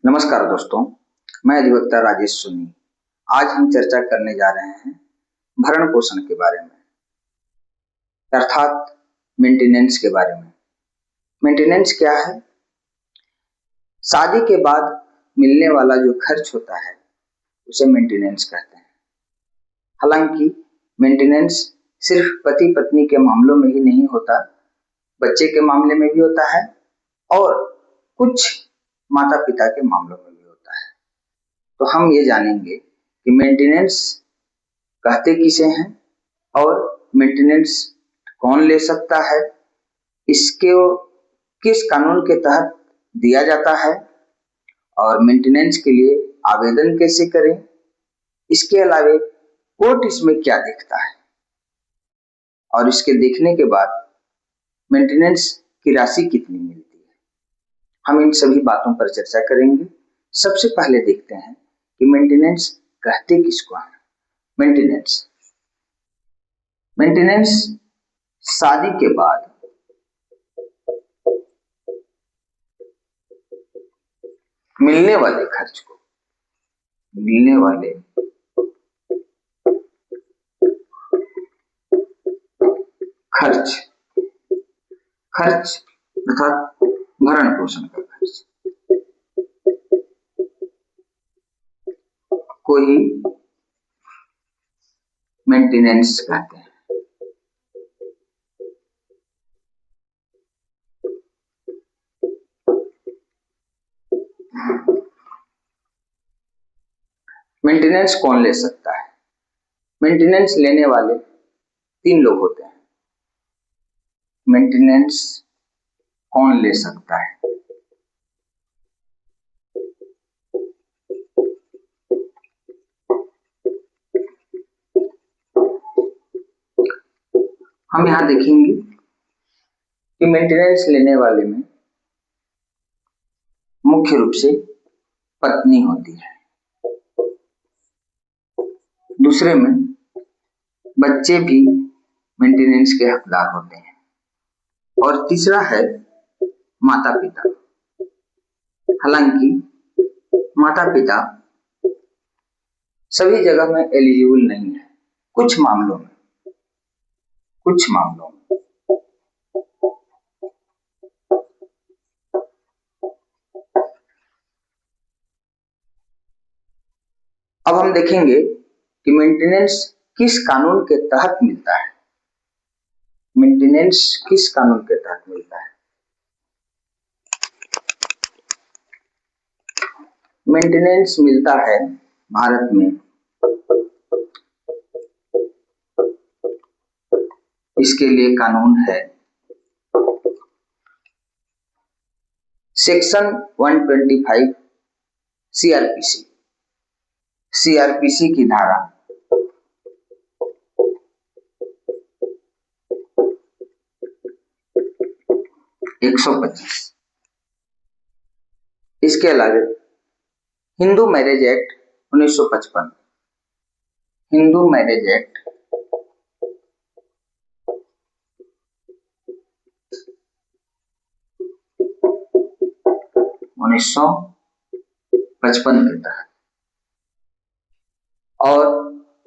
नमस्कार दोस्तों, मैं अधिवक्ता राजेश सोनी। आज हम चर्चा करने जा रहे हैं भरण पोषण के बारे में, अर्थात मेंटेनेंस के बारे में। मेंटेनेंस क्या है? शादी के बाद मिलने वाला जो खर्च होता है उसे मेंटेनेंस कहते हैं। हालांकि मेंटेनेंस सिर्फ पति पत्नी के मामलों में ही नहीं होता, बच्चे के मामले में भी होता है और कुछ माता पिता के मामलों में भी होता है। तो हम ये जानेंगे कि मेंटेनेंस कहते किसे हैं और मेंटेनेंस कौन ले सकता है, इसके किस कानून के तहत दिया जाता है और मेंटेनेंस के लिए आवेदन कैसे करें। इसके अलावे कोर्ट इसमें क्या देखता है और इसके देखने के बाद मेंटेनेंस की राशि कितनी मिलती है। हम इन सभी बातों पर चर्चा करेंगे। सबसे पहले देखते हैं कि मेंटेनेंस कहते किसको हैं। मेंटेनेंस शादी के बाद मिलने वाले खर्च को, मिलने वाले खर्च अर्थात भरण पोषण का खर्च को ही मेंटेनेंस कहते हैं। मेंटेनेंस कौन ले सकता है? मेंटेनेंस लेने वाले 3 लोग होते हैं। मेंटेनेंस कौन ले सकता है? हम यहां देखेंगे कि मेंटेनेंस लेने वाले में मुख्य रूप से पत्नी होती है, दूसरे में बच्चे भी मेंटेनेंस के हकदार होते हैं और तीसरा है माता पिता। हालांकि माता पिता सभी जगह में एलिजिबल नहीं है, कुछ मामलों में। अब हम देखेंगे कि मेंटेनेंस किस कानून के तहत मिलता है। मेंटेनेंस किस कानून के तहत मिलता है? मेंटेनेंस मिलता है भारत में इसके लिए कानून है सेक्शन 125 सीआरपीसी की धारा 125। इसके अलावा Hindu marriage act 1955, Hindu marriage act 1955 के तहत, और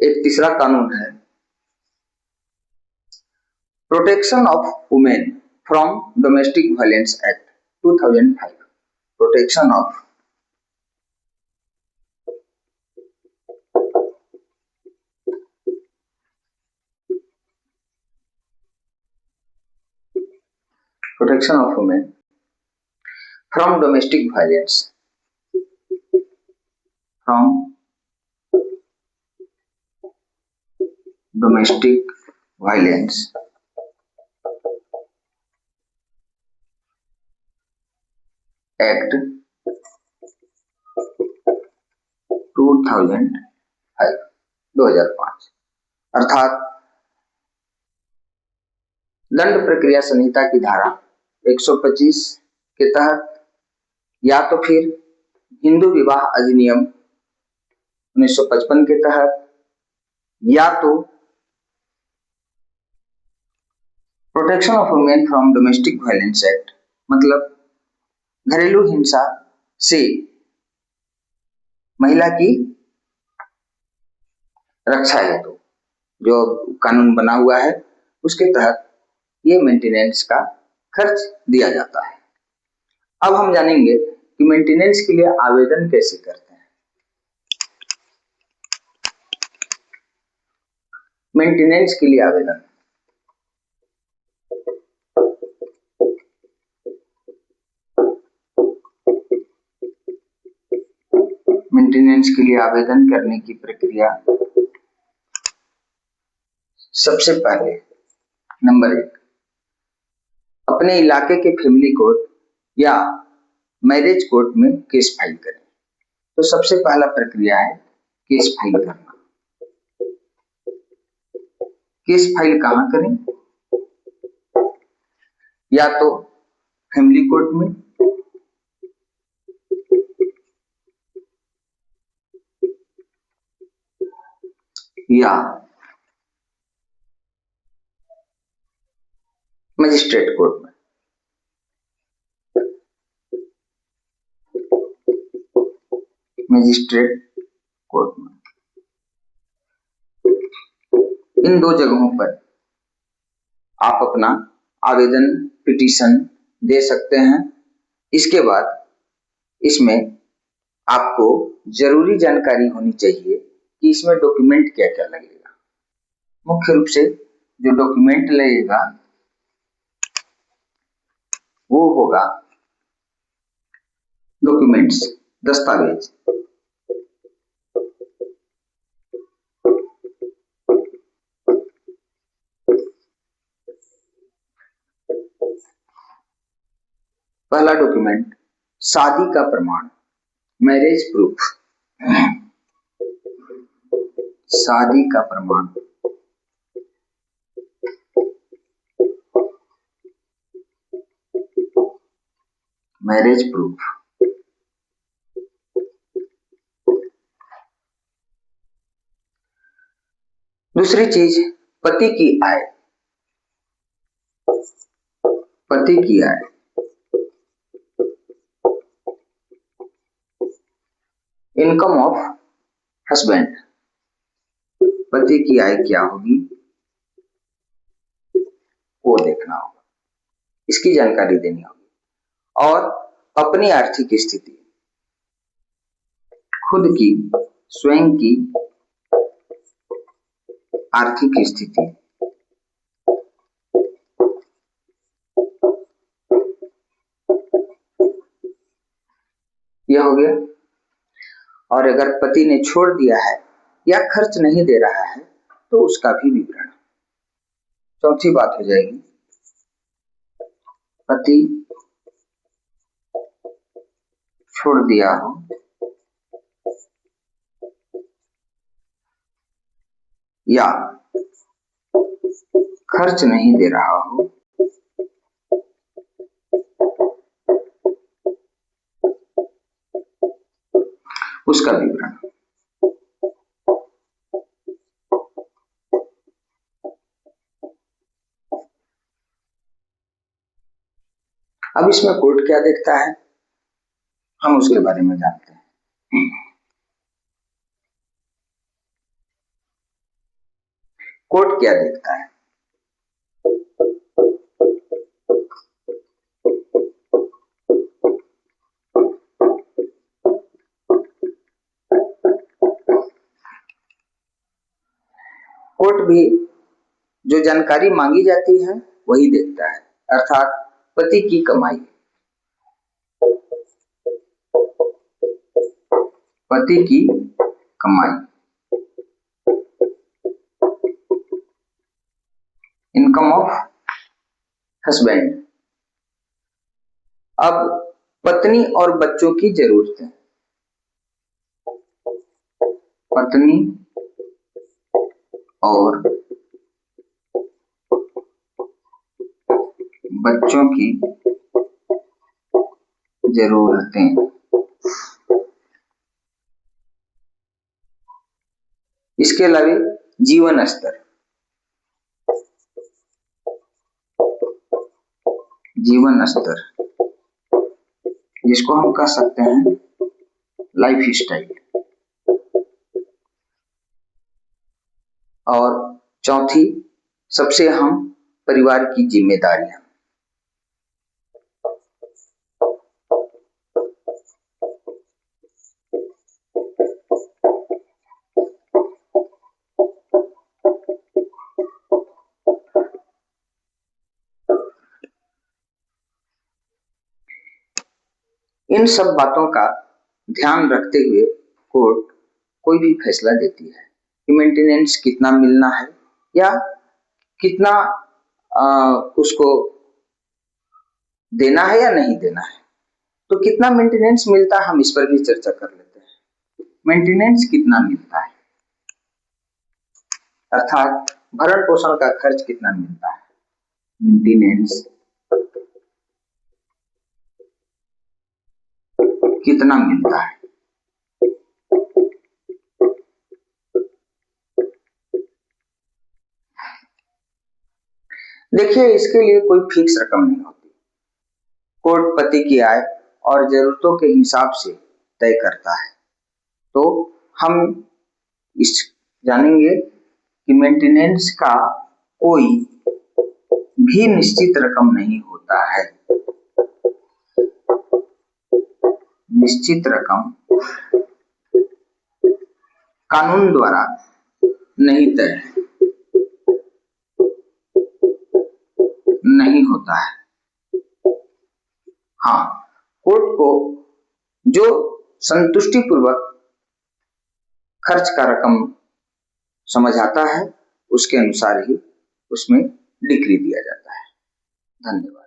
एक तीसरा कानून है protection of women from domestic violence act 2005, protection of women from domestic violence, act 2005 अर्थात दंड प्रक्रिया संहिता की धारा 125 के तहत, या तो फिर हिंदू विवाह अधिनियम 1955 के तहत, या तो protection of women from domestic violence act, मतलब घरेलू हिंसा से महिला की रक्षा हेतु जो कानून बना हुआ है उसके तहत ये मेंटेनेंस का खर्च दिया जाता है। अब हम जानेंगे कि मेंटेनेंस के लिए आवेदन कैसे करते हैं। मेंटेनेंस के लिए आवेदन के लिए आवेदन करने की प्रक्रिया, सबसे पहले नंबर 1, अपने इलाके के फैमिली कोर्ट या मैरिज कोर्ट में केस फाइल करें। तो सबसे पहला प्रक्रिया है केस फाइल करना। केस फाइल कहाँ करें? या तो फैमिली कोर्ट में या मजिस्ट्रेट कोर्ट में। मजिस्ट्रेट कोर्ट में इन दो जगहों पर आप अपना आवेदन पिटीशन दे सकते हैं। इसके बाद इसमें आपको जरूरी जानकारी होनी चाहिए कि इसमें डॉक्यूमेंट क्या क्या लगेगा। मुख्य रूप से जो डॉक्यूमेंट लगेगा वो होगा डॉक्यूमेंट्स, दस्तावेज। पहला डॉक्यूमेंट शादी का प्रमाण, मैरिज प्रूफ। शादी का प्रमाण, मैरिज प्रूफ। दूसरी चीज पति की आय। पति की आय, इनकम ऑफ हस्बैंड। पति की आय क्या होगी वो देखना होगा, इसकी जानकारी देनी होगी। और अपनी आर्थिक स्थिति, खुद की स्वयं की आर्थिक स्थिति, यह हो गया। और अगर पति ने छोड़ दिया है या खर्च नहीं दे रहा है तो उसका भी विवरण। चौथी बात हो जाएगी पति छोड़ दिया हो या खर्च नहीं दे रहा हो उसका विवरण। अब इसमें कोर्ट क्या देखता है हम उसके बारे में जानते हैं। कोर्ट क्या देखता है? कोर्ट भी जो जानकारी मांगी जाती है वही देखता है, अर्थात पति की कमाई। पति की कमाई, इनकम ऑफ हस्बैंड। अब पत्नी और बच्चों की जरूरतें। पत्नी और बच्चों की जरूरतें। इसके अलावा जीवन स्तर, जीवन स्तर जिसको हम कह सकते हैं लाइफ स्टाइल। और चौथी सबसे अहम, परिवार की जिम्मेदारियां। इन सब बातों का ध्यान रखते हुए कोर्ट कोई भी फैसला देती है कि मेंटेनेंस कितना मिलना है या कितना उसको देना है या नहीं देना है। तो कितना मेंटेनेंस मिलता है, हम इस पर भी चर्चा कर लेते हैं। मेंटेनेंस कितना मिलता है, अर्थात भरण पोषण का खर्च कितना मिलता है। मेंटेनेंस कितना मिलता है। देखिए, इसके लिए कोई फिक्स रकम नहीं होती। कोर्ट पति की आय और जरूरतों के हिसाब से तय करता है। तो हम इस जानेंगे कि मेंटेनेंस का कोई भी निश्चित रकम नहीं होता है। निश्चित रकम कानून द्वारा नहीं तय नहीं होता है। हाँ, कोर्ट को जो संतुष्टि पूर्वक खर्च का रकम समझ आता है, उसके अनुसार ही उसमें डिक्री दिया जाता है। धन्यवाद।